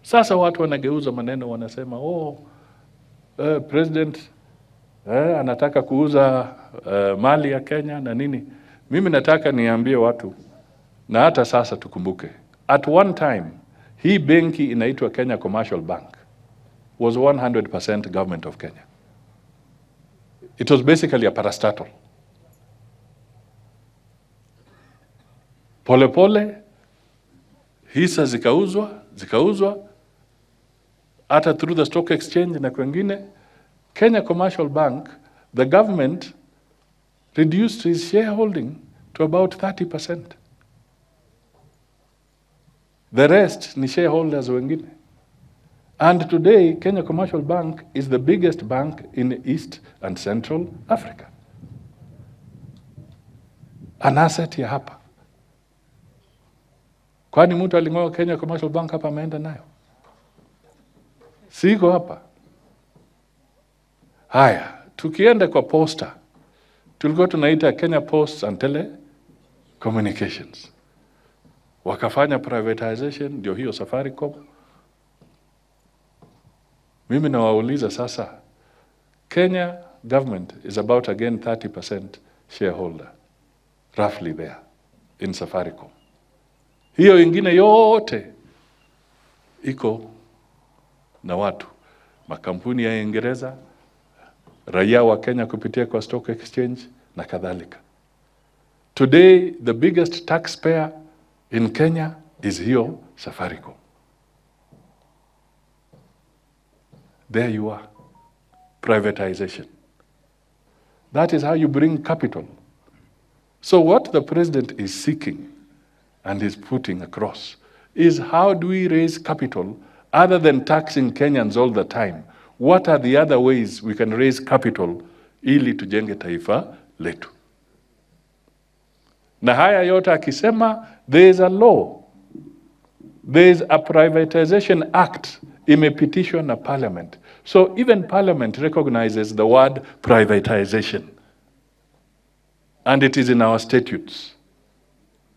Sasa watu wanageuza maneno, wanasema president anataka kuuza mali ya Kenya na nini. Mimi nataka niambie watu, na hata sasa tukumbuke, at one time hii benki inaitwa Kenya Commercial Bank was 100% government of Kenya. It was basically a parastatal. Pole pole hisa zikauzwa hata through the stock exchange na kwengine. Kenya Commercial Bank, the government reduced his shareholding to about 30%. The rest ni shareholders wengine. And today, Kenya Commercial Bank is the biggest bank in East and Central Africa. An asset ya hapa. Kwani mtu aling'oa Kenya Commercial Bank hapa ameenda nayo? Siko hapa. Haya, tukienda kwa posta, tulikuwa tunaita Kenya Posts and Telecommunications. Wakafanya privatization, ndio hiyo Safaricom. Mimi nawauliza sasa, Kenya government is about again 30% shareholder, roughly there, in Safaricom. Hiyo ingine yote iko na watu, makampuni ya Uingereza, raia wa Kenya kupitia kwa stock exchange na kadhalika. Today, the biggest taxpayer in Kenya is hiyo Safaricom. There you are. Privatization. That is how you bring capital. So what the president is seeking and is putting across is, how do we raise capital other than taxing Kenyans all the time? What are the other ways we can raise capital ili tujenge taifa letu? Na haya yote akisema, there is a law. There is a privatization act imepitishwa na parliament. So even parliament recognizes the word privatization. And it is in our statutes.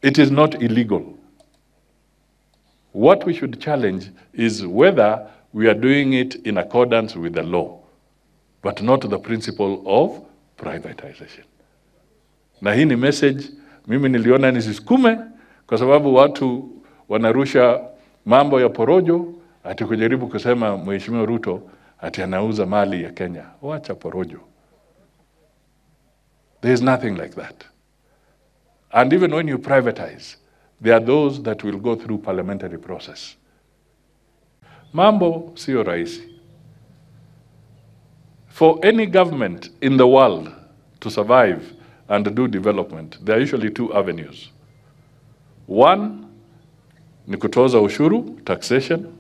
It is not illegal. What we should challenge is whether we are doing it in accordance with the law, but not the principle of privatization. Na hii ni message mimi niliona nisisukume, kwa sababu watu wanarusha mambo ya porojo, ati kujaribu kusema Mheshimiwa Ruto ati anauza mali ya Kenya. Wacha porojo. There is nothing like that. And even when you privatize, there are those that will go through parliamentary process. Mambo sio rahisi. For any government in the world to survive and do development, there are usually two avenues. One ni kutoza ushuru, taxation.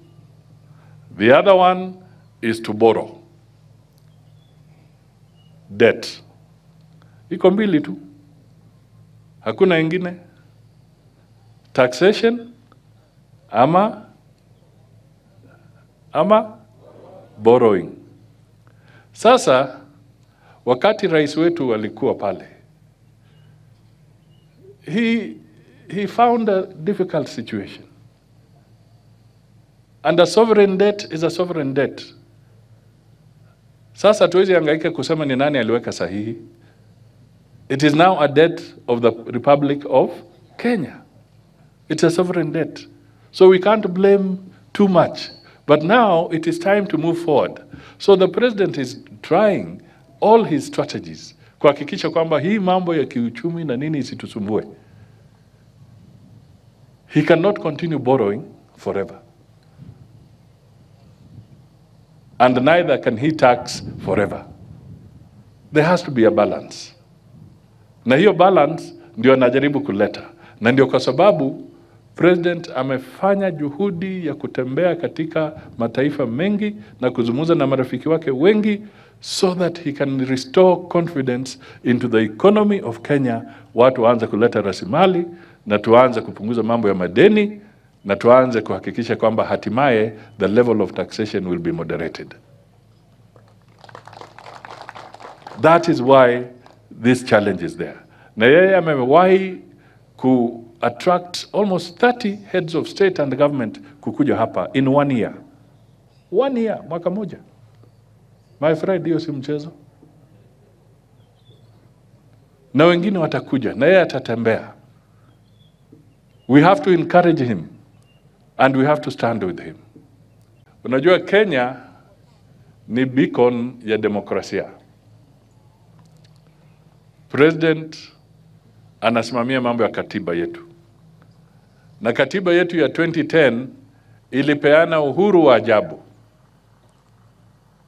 The other one is to borrow, debt. Iko mbili tu, hakuna ingine. Taxation ama borrowing. Sasa wakati rais wetu alikuwa pale, he found a difficult situation. And a sovereign debt is a sovereign debt. Sasa tuwezi hangaika kusema ni nani aliweka sahihi. It is now a debt of the Republic of Kenya. It's a sovereign debt. So we can't blame too much. But now it is time to move forward. So the president is trying all his strategies kuhakikisha kwamba hii mambo ya kiuchumi na nini isitusumbue. He cannot continue borrowing forever. And neither can he tax forever. There has to be a balance. Na hiyo balance ndio anajaribu kuleta. Na ndio kwa sababu president amefanya juhudi ya kutembea katika mataifa mengi na kuzungumza na marafiki wake wengi, so that he can restore confidence into the economy of Kenya. Watu waanze kuleta rasilimali na tuanze kupunguza mambo ya madeni na tuanze kuhakikisha kwamba hatimaye the level of taxation will be moderated. That is why this challenge is there. Na yeye amewahi attract almost 30 heads of state and government kukuja hapa in 1 year. 1 year, mwaka moja. My friend, hiyo si mchezo. Na wengine watakuja, na yeye atatembea. We have to encourage him and we have to stand with him. Unajua Kenya ni beacon ya demokrasia. President anasimamia mambo ya katiba yetu. Na katiba yetu ya 2010 ilipeana uhuru wa ajabu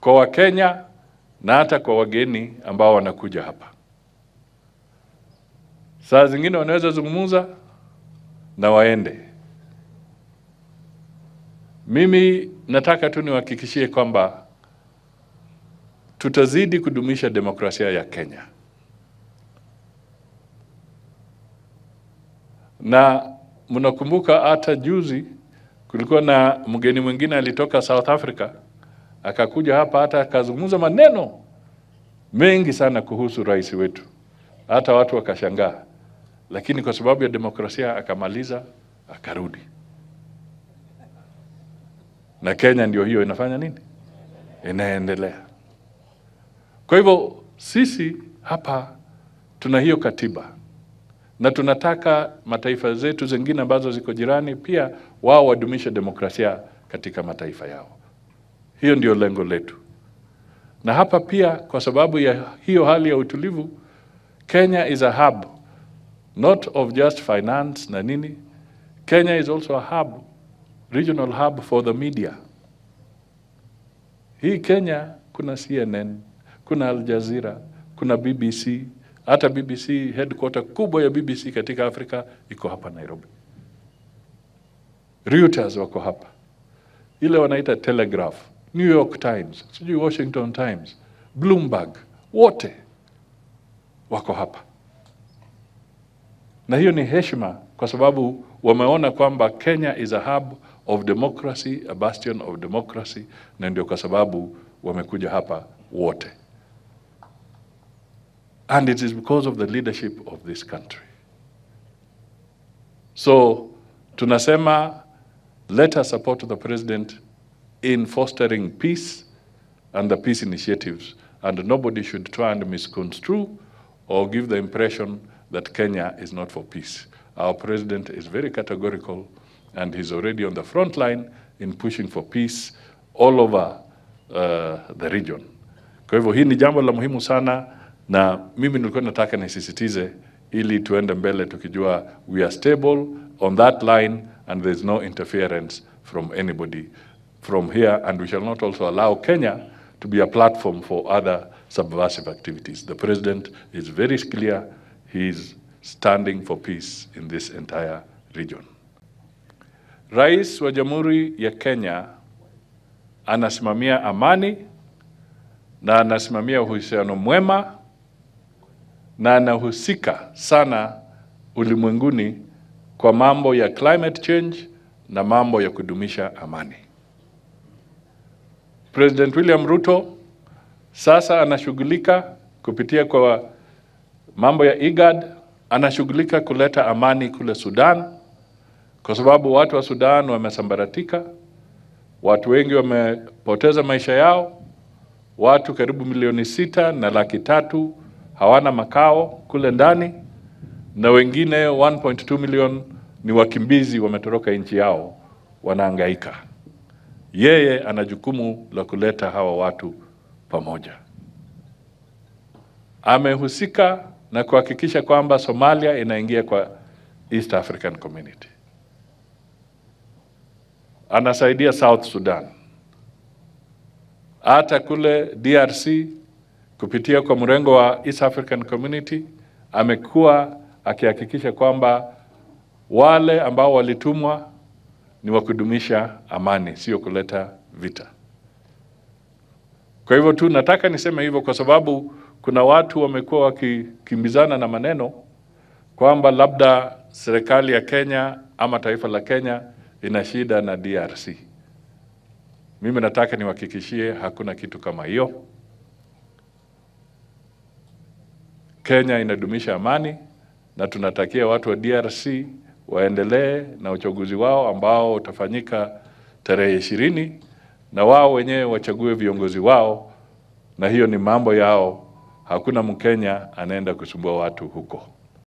kwa Wakenya na hata kwa wageni ambao wanakuja hapa. Saa zingine wanaweza zungumza na waende. Mimi nataka tu niwahakikishie kwamba tutazidi kudumisha demokrasia ya Kenya. Na mnakumbuka hata juzi kulikuwa na mgeni mwingine alitoka South Africa, akakuja hapa hata akazungumza maneno mengi sana kuhusu rais wetu. Hata watu wakashangaa. Lakini kwa sababu ya demokrasia akamaliza, akarudi. Na Kenya ndio hiyo inafanya nini? Inaendelea. Kwa hivyo sisi hapa tuna hiyo katiba. Na tunataka mataifa zetu zingine ambazo ziko jirani pia wao wadumishe demokrasia katika mataifa yao. Hiyo ndio lengo letu. Na hapa pia kwa sababu ya hiyo hali ya utulivu, Kenya is a hub, not of just finance na nini. Kenya is also a hub, regional hub for the media. Hii Kenya kuna CNN, kuna Al Jazeera, kuna BBC, hata BBC, headquarter kubwa ya BBC katika Afrika iko hapa Nairobi. Reuters wako hapa. Ile wanaita Telegraph, New York Times, sijui Washington Times, Bloomberg, wote wako hapa. Na hiyo ni heshima kwa sababu wameona kwamba Kenya is a hub of democracy, a bastion of democracy, na ndio kwa sababu wamekuja hapa wote. And it is because of the leadership of this country. So, tunasema, let us support the president in fostering peace and the peace initiatives, and nobody should try and misconstrue or give the impression that Kenya is not for peace. Our president is very categorical, and he's already on the front line in pushing for peace all over the region. Kwa hivyo hii ni jambo la muhimu sana, na mimi nilikuwa nataka nisisitize ili tuende mbele tukijua we are stable on that line and there is no interference from anybody from here, and we shall not also allow Kenya to be a platform for other subversive activities. The president is very clear, he is standing for peace in this entire region. Rais wa Jamhuri ya Kenya anasimamia amani na anasimamia uhusiano mwema na anahusika sana ulimwenguni kwa mambo ya climate change na mambo ya kudumisha amani. President William Ruto sasa anashughulika kupitia kwa mambo ya IGAD, anashughulika kuleta amani kule Sudan, kwa sababu watu wa Sudan wamesambaratika, watu wengi wamepoteza maisha yao, watu karibu 6.3 hawana makao kule ndani, na wengine 1.2 million ni wakimbizi wametoroka nchi yao, wanahangaika. Yeye ana jukumu la kuleta hawa watu pamoja. Amehusika na kuhakikisha kwamba Somalia inaingia kwa East African Community. Anasaidia South Sudan. Hata kule DRC kupitia kwa mrengo wa East African Community amekuwa akihakikisha kwamba wale ambao walitumwa ni wa kudumisha amani, sio kuleta vita. Kwa hivyo tu nataka niseme hivyo kwa sababu kuna watu wamekuwa wakikimbizana na maneno kwamba labda serikali ya Kenya ama taifa la Kenya ina shida na DRC. Mimi nataka niwahakikishie hakuna kitu kama hiyo. Kenya inadumisha amani na tunatakia watu wa DRC waendelee na uchaguzi wao ambao utafanyika tarehe 20, na wao wenyewe wachague viongozi wao, na hiyo ni mambo yao. Hakuna Mkenya anaenda kusumbua watu huko.